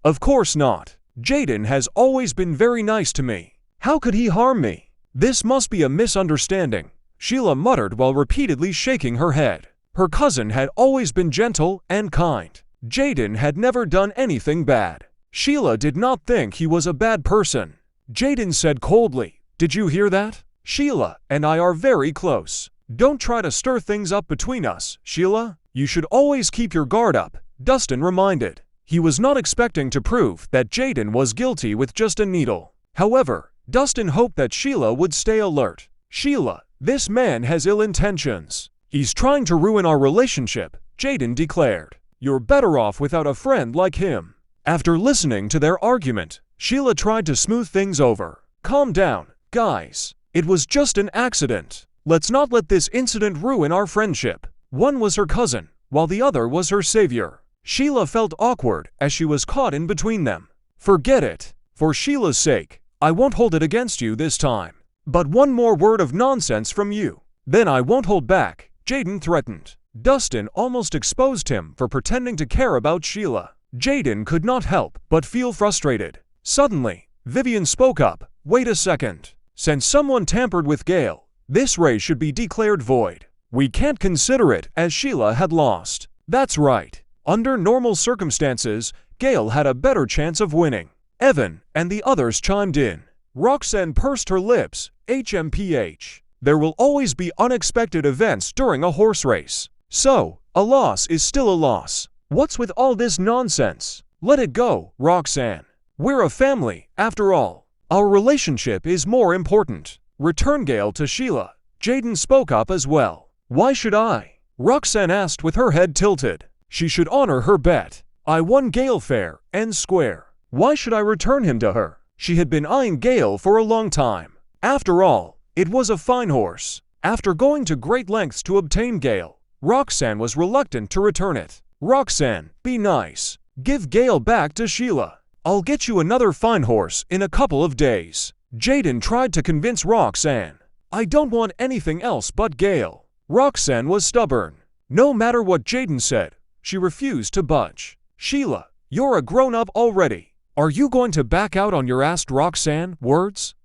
Of course not. Jaden has always been very nice to me. How could he harm me? This must be a misunderstanding, Sheila muttered while repeatedly shaking her head. Her cousin had always been gentle and kind. Jaden had never done anything bad. Sheila did not think he was a bad person. Jaden said coldly, "Did you hear that? Sheila and I are very close. Don't try to stir things up between us, Sheila. You should always keep your guard up," Dustin reminded. He was not expecting to prove that Jaden was guilty with just a needle. However, Dustin hoped that Sheila would stay alert. "Sheila, this man has ill intentions. He's trying to ruin our relationship," Jaden declared. "You're better off without a friend like him." After listening to their argument, Sheila tried to smooth things over. "Calm down, guys. It was just an accident. Let's not let this incident ruin our friendship." One was her cousin, while the other was her savior. Sheila felt awkward as she was caught in between them. "Forget it. For Sheila's sake, I won't hold it against you this time. But one more word of nonsense from you, then I won't hold back," Jaden threatened. Dustin almost exposed him for pretending to care about Sheila. Jaden could not help but feel frustrated. Suddenly, Vivian spoke up. "Wait a second. Since someone tampered with Gale, this race should be declared void. We can't consider it as Sheila had lost." "That's right. Under normal circumstances, Gale had a better chance of winning." Evan and the others chimed in. Roxanne pursed her lips. HMPH. There will always be unexpected events during a horse race. So, a loss is still a loss. What's with all this nonsense? Let it go, Roxanne. We're a family, after all. Our relationship is more important. Return Gale to Sheila. Jaden spoke up as well. "Why should I?" Roxanne asked with her head tilted. "She should honor her bet. I won Gale fair and square. Why should I return him to her?" She had been eyeing Gale for a long time. After all, it was a fine horse. After going to great lengths to obtain Gale, Roxanne was reluctant to return it. "Roxanne, be nice. Give Gale back to Sheila. I'll get you another fine horse in a couple of days." Jaden tried to convince Roxanne. "I don't want anything else but Gale." Roxanne was stubborn. No matter what Jaden said, she refused to budge. "Sheila, you're a grown-up already. Are you going to back out on your asked Roxanne words?"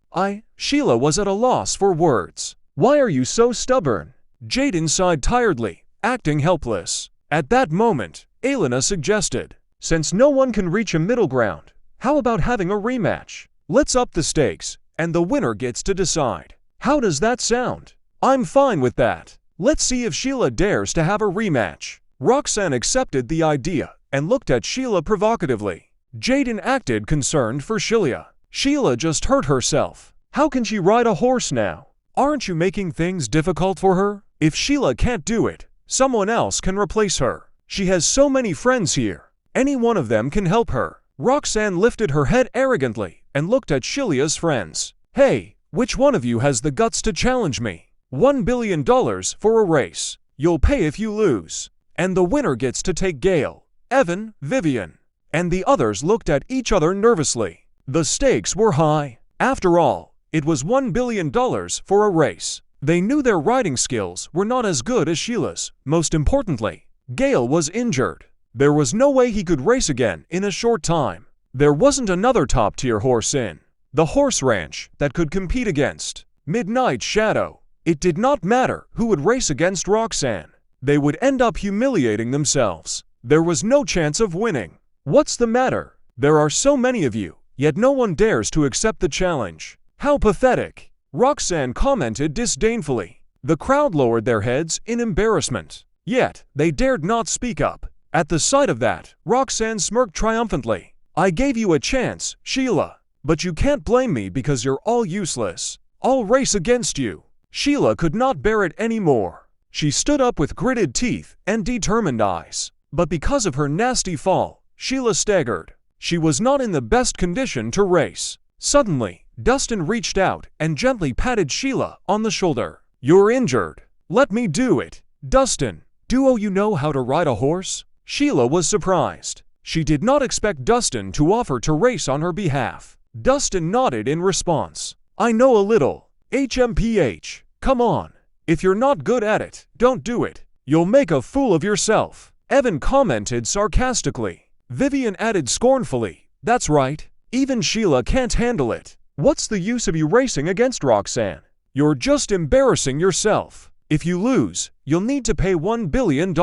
Sheila was at a loss for words. "Why are you so stubborn?" Jaden sighed tiredly, acting helpless. At that moment, Elena suggested, "Since no one can reach a middle ground, how about having a rematch? Let's up the stakes, and the winner gets to decide. How does that sound?" "I'm fine with that. Let's see if Sheila dares to have a rematch." Roxanne accepted the idea and looked at Sheila provocatively. Jaden acted concerned for Sheila. "Sheila just hurt herself. How can she ride a horse now? Aren't you making things difficult for her? If Sheila can't do it, someone else can replace her. She has so many friends here. Any one of them can help her." Roxanne lifted her head arrogantly and looked at Sheila's friends. "Hey, which one of you has the guts to challenge me? $1 billion for a race. You'll pay if you lose. And the winner gets to take Gale." Evan, Vivian, and the others looked at each other nervously. The stakes were high. After all, it was $1 billion for a race. They knew their riding skills were not as good as Sheila's. Most importantly, Gale was injured. There was no way he could race again in a short time. There wasn't another top-tier horse in the horse ranch that could compete against Midnight Shadow. It did not matter who would race against Roxanne. They would end up humiliating themselves. There was no chance of winning. "What's the matter? There are so many of you, yet no one dares to accept the challenge. How pathetic," Roxanne commented disdainfully. The crowd lowered their heads in embarrassment. Yet, they dared not speak up. At the sight of that, Roxanne smirked triumphantly. "I gave you a chance, Sheila. But you can't blame me because you're all useless. I'll race against you." Sheila could not bear it anymore. She stood up with gritted teeth and determined eyes. But because of her nasty fall, Sheila staggered. She was not in the best condition to race. Suddenly, Dustin reached out and gently patted Sheila on the shoulder. "You're injured. Let me do it." "Dustin, do you know how to ride a horse?" Sheila was surprised. She did not expect Dustin to offer to race on her behalf. Dustin nodded in response. "I know a little. HMPH. Come on. If you're not good at it, don't do it. You'll make a fool of yourself." Evan commented sarcastically. Vivian added scornfully, That's right. Even Sheila can't handle it. What's the use of you racing against Roxanne? You're just embarrassing yourself. If you lose, you'll need to pay $1 billion.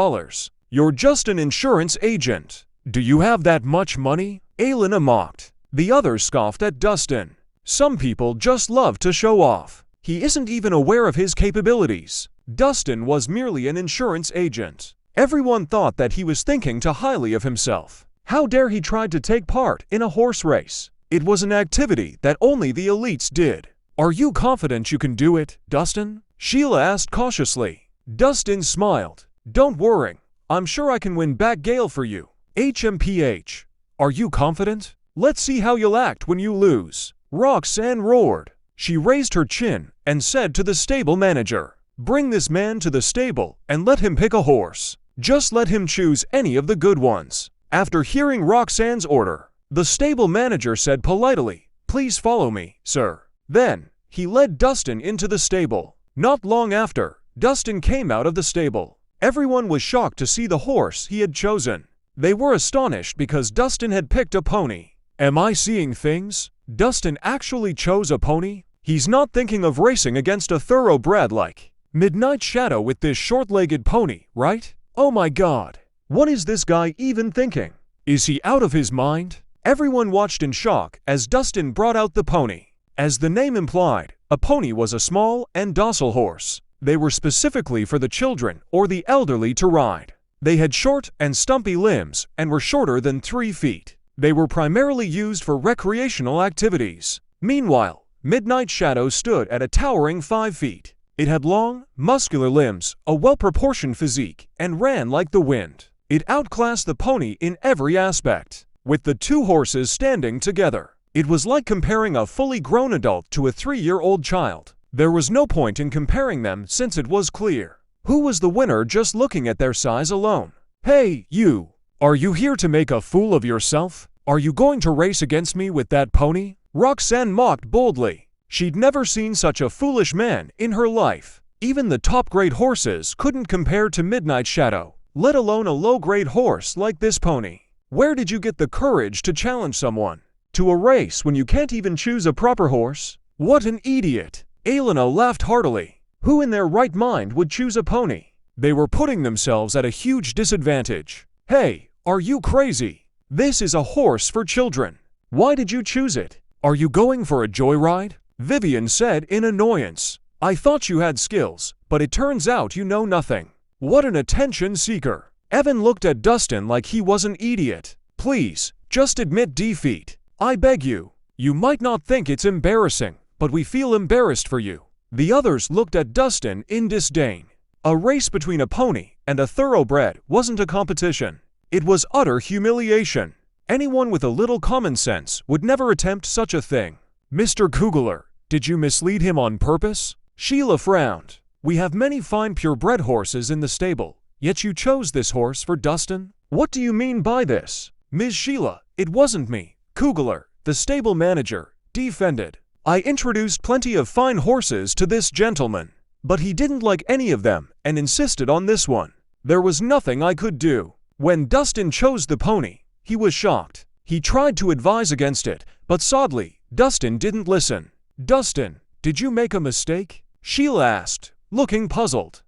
You're just an insurance agent. Do you have that much money? Elena mocked. The others scoffed at Dustin. Some people just love to show off. He isn't even aware of his capabilities. Dustin was merely an insurance agent. Everyone thought that he was thinking too highly of himself. How dare he try to take part in a horse race? It was an activity that only the elites did. Are you confident you can do it, Dustin? Sheila asked cautiously. Dustin smiled. Don't worry. I'm sure I can win back Gale for you. HMPH. Are you confident? Let's see how you'll act when you lose. Roxanne roared. She raised her chin and said to the stable manager, bring this man to the stable and let him pick a horse. Just let him choose any of the good ones. After hearing Roxanne's order, the stable manager said politely, please follow me, sir. Then, he led Dustin into the stable. Not long after, Dustin came out of the stable. Everyone was shocked to see the horse he had chosen. They were astonished because Dustin had picked a pony. Am I seeing things? Dustin actually chose a pony? He's not thinking of racing against a thoroughbred like Midnight Shadow with this short-legged pony, right? Oh my god. What is this guy even thinking? Is he out of his mind? Everyone watched in shock as Dustin brought out the pony. As the name implied, a pony was a small and docile horse. They were specifically for the children or the elderly to ride. They had short and stumpy limbs and were shorter than 3 feet. They were primarily used for recreational activities. Meanwhile, Midnight Shadow stood at a towering 5 feet. It had long, muscular limbs, a well-proportioned physique, and ran like the wind. It outclassed the pony in every aspect. With the two horses standing together, it was like comparing a fully grown adult to a 3-year-old child. There was no point in comparing them since it was clear who was the winner just looking at their size alone. Hey, you! Are you here to make a fool of yourself? Are you going to race against me with that pony? Roxanne mocked boldly. She'd never seen such a foolish man in her life. Even the top-grade horses couldn't compare to Midnight Shadow, let alone a low-grade horse like this pony. Where did you get the courage to challenge someone to a race when you can't even choose a proper horse? What an idiot! Elena laughed heartily. Who in their right mind would choose a pony? They were putting themselves at a huge disadvantage. Hey, are you crazy? This is a horse for children. Why did you choose it? Are you going for a joyride? Vivian said in annoyance. I thought you had skills, but it turns out you know nothing. What an attention seeker. Evan looked at Dustin like he was an idiot. Please, just admit defeat. I beg you. You might not think it's embarrassing, but we feel embarrassed for you. The others looked at Dustin in disdain. A race between a pony and a thoroughbred wasn't a competition. It was utter humiliation. Anyone with a little common sense would never attempt such a thing. Mr. Kugler, did you mislead him on purpose? Sheila frowned. We have many fine purebred horses in the stable, yet you chose this horse for Dustin? What do you mean by this? Ms. Sheila, it wasn't me. Kugler, the stable manager, defended. I introduced plenty of fine horses to this gentleman, but he didn't like any of them and insisted on this one. There was nothing I could do. When Dustin chose the pony, he was shocked. He tried to advise against it, but sadly, Dustin didn't listen. Dustin, did you make a mistake? Sheila asked, looking puzzled.